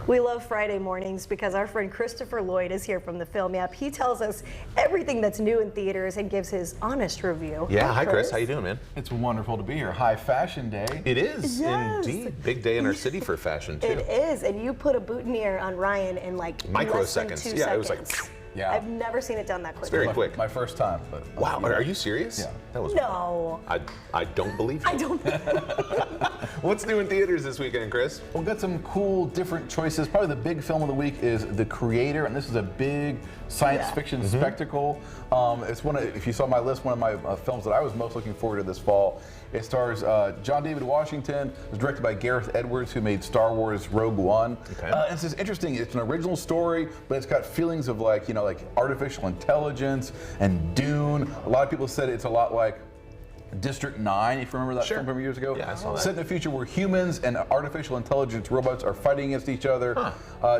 We love Friday mornings because our friend Christopher Lloyd is here from the Film App. He tells us everything that's new in theaters and gives his honest review. Yeah, hi Chris, how you doing, man? It's wonderful to be here. High Fashion Day. It is, Yes. indeed. Big day in our city for fashion, too. It is, and you put a boutonniere on Ryan in like less than Microseconds. 2 Yeah, it was like, seconds. Yeah. I've never seen it done that quickly. very quick. My first time. But Wow, are you serious? Yeah. That was No, I don't believe you. I don't. What's new in theaters this weekend, Chris? We've got some cool, different choices. Probably the big film of the week is The Creator, and this is a big science fiction spectacle. It's one of, if you saw my list, one of my films that I was most looking forward to this fall. It stars John David Washington. It was directed by Gareth Edwards, who made Star Wars Rogue One. Okay. This is interesting. It's an original story, but it's got feelings of like, like artificial intelligence and Dune. A lot of people said it's a lot like District 9, if you remember that Sure. film from years ago. Yeah, I saw that. Set in a future where humans and artificial intelligence robots are fighting against each other.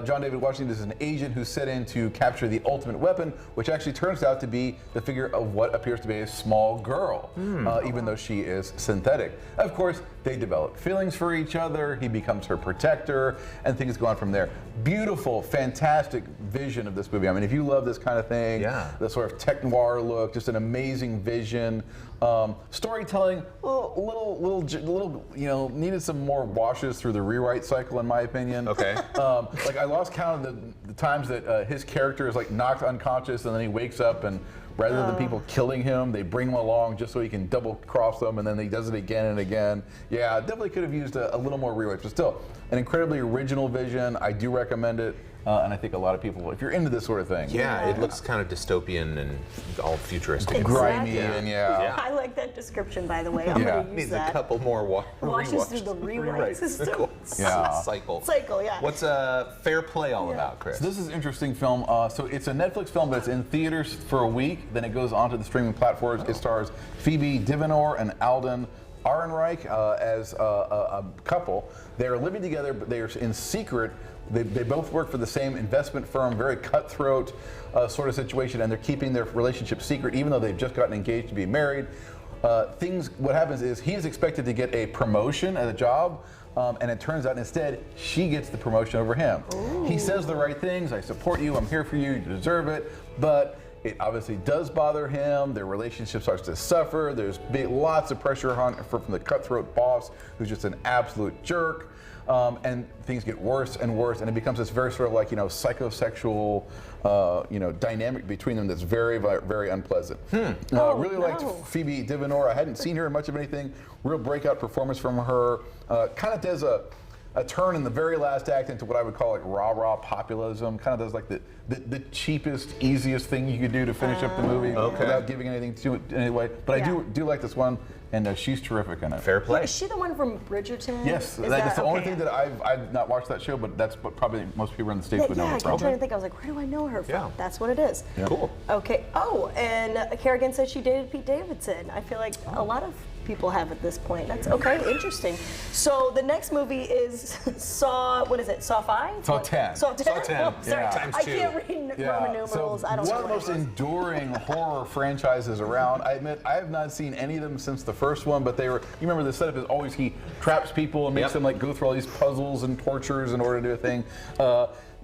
John David Washington is an agent who's set in to capture the ultimate weapon, which actually turns out to be the figure of what appears to be a small girl, even though she is synthetic. Of course, they develop feelings for each other. He becomes her protector, and things go on from there. Beautiful, fantastic vision of this movie. I mean, if you love this kind of thing, the sort of tech noir look, just an amazing vision. Storytelling, little, needed some more washes through the rewrite cycle, in my opinion. Okay. Like I lost count of the times that his character is like knocked unconscious and then he wakes up, and rather than people killing him, they bring him along just so he can double cross them, and then he does it again and again. Yeah, definitely could have used a little more rewrite, but still, an incredibly original vision. I do recommend it. And I think a lot of people, if you're into this sort of thing. Yeah, it looks kind of dystopian and all futuristic. Exactly. Grimy and I like that description, by the way. I'm going to use Needs that. a couple more Washes through the rewrite system. Cycle. Cycle, yeah. What's Fair Play all about, Chris? So this is an interesting film. So it's a Netflix film, but it's in theaters for a week. Then it goes onto the streaming platforms. It stars Phoebe Divonor and Alden Ehrenreich as a couple. They're living together, but they're in secret. They both work for the same investment firm, very cutthroat sort of situation, and they're keeping their relationship secret, even though they've just gotten engaged to be married. What happens is he's expected to get a promotion at a job, and it turns out instead she gets the promotion over him. Ooh. He says the right things, I support you, I'm here for you, you deserve it, but it obviously does bother him. Their relationship starts to suffer. There's lots of pressure from the cutthroat boss, who's just an absolute jerk. And things get worse and worse, and it becomes this very sort of like, psychosexual, dynamic between them that's very, very unpleasant. Really liked Phoebe Divonor. I hadn't seen her in much of anything. Real breakout performance from her. Kind of does a turn in the very last act into what I would call like rah-rah populism. Kind of does like the cheapest, easiest thing you could do to finish up the movie without giving anything to it anyway. But I do like this one, and she's terrific in it. Fair Play. Is she the one from Bridgerton? Yes, that's the only thing that I've not watched that show, but that's what probably most people in the States would know her from. I'm trying to think. I was like, where do I know her from? Yeah. That's what it is. Yeah. Cool. Okay. Oh, and Kerrigan said she dated Pete Davidson. I feel like a lot of people have at this point. That's okay. Interesting. So the next movie is Saw. What is it? Saw 5? Saw 10. Saw 10. Saw 10. Oh, sorry. Yeah. Times I 2. can't read Roman numerals. I don't know. One of the most enduring horror franchises around. I admit I have not seen any of them since the first one, but they were. You remember the setup is always he traps people and makes them like go through all these puzzles and tortures in order to do a thing.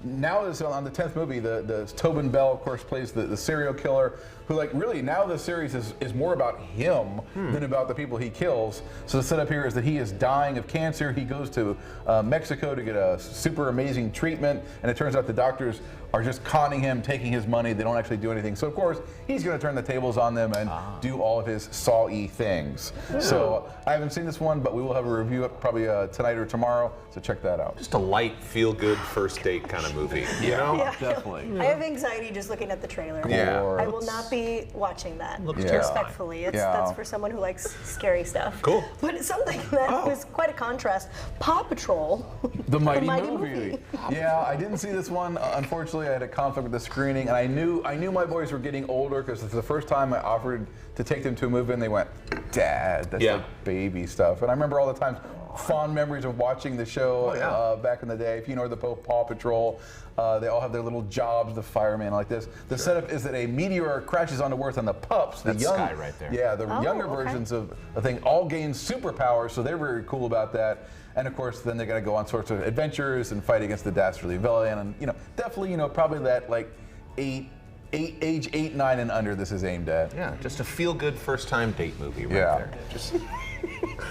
Now is on the 10th movie, the Tobin Bell, of course, plays the serial killer, who like really now the series is more about him than about the people he kills. So the setup here is that he is dying of cancer. He goes to Mexico to get a super amazing treatment, and it turns out the doctors are just conning him, taking his money. They don't actually do anything. So of course he's going to turn the tables on them and do all of his Saw-y things. So I haven't seen this one, but we will have a review up probably tonight or tomorrow. So check that out. Just a light, feel-good first date kind of movie. You know? Yeah. Definitely. I have anxiety just looking at the trailer. Yeah. I will not be watching that. Yeah. Respectfully, that's for someone who likes scary stuff. Cool. But it's something that was quite a contrast. Paw Patrol. The Mighty Mighty Movie. Yeah, I didn't see this one. Unfortunately, I had a conflict with the screening, and I knew my boys were getting older because it's the first time I offered to take them to a movie, and they went, "Dad, that's like baby stuff." And I remember all the times fond memories of watching the show back in the day. If you know the Paw Patrol, they all have their little jobs, the fireman like this. The setup is that a meteor crashes onto Earth, and the pups, the That's young, Sky right there. yeah, the younger okay. versions of the thing, all gain superpowers, so they're very cool about that. And of course, then they got to go on sorts of adventures and fight against the Dastardly Villain, and definitely, probably that like age 8, 9 and under. This is aimed at. Yeah, just a feel-good first-time date movie right Yeah. there. Just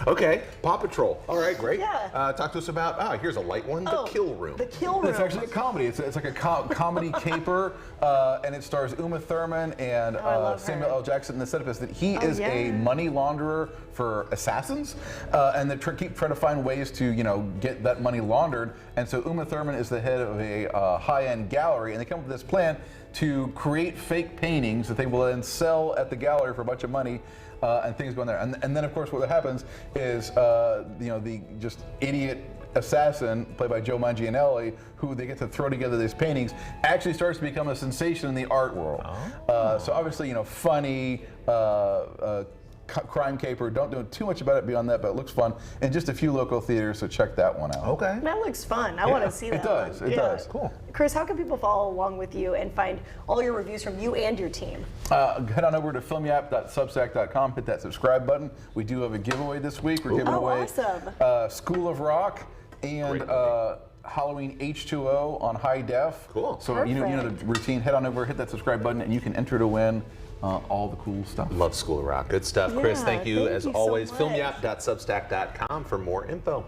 okay, Paw Patrol. All right, great. Yeah. Talk to us about, here's a light one, The Kill Room. The Kill Room. It's actually a comedy. It's like a comedy caper, and it stars Uma Thurman and I love Samuel her. L. Jackson. And the setup is that he is a yeah. money launderer for assassins, and they keep trying to find ways to get that money laundered. And so Uma Thurman is the head of a high-end gallery, and they come up with this plan to create fake paintings that they will then sell at the gallery for a bunch of money. And things go in there, and then of course what happens is the just idiot assassin played by Joe Manganiello, who they get to throw together these paintings, actually starts to become a sensation in the art world. So obviously funny. Crime caper. Don't do too much about it beyond that, but it looks fun. And just a few local theaters, so check that one out. Okay. That looks fun. I want to see that. It does. one. It does. Cool. Chris, how can people follow along with you and find all your reviews from you and your team? Head on over to filmyap.substack.com, hit that subscribe button. We do have a giveaway this week. We're giving away awesome. School of Rock and Halloween H2O on high def. Cool. So you know the routine. Head on over, hit that subscribe button, and you can enter to win all the cool stuff. Love School of Rock. Good stuff. Chris, Yeah, thank you thank as you so always. much. Filmyap.substack.com for more info.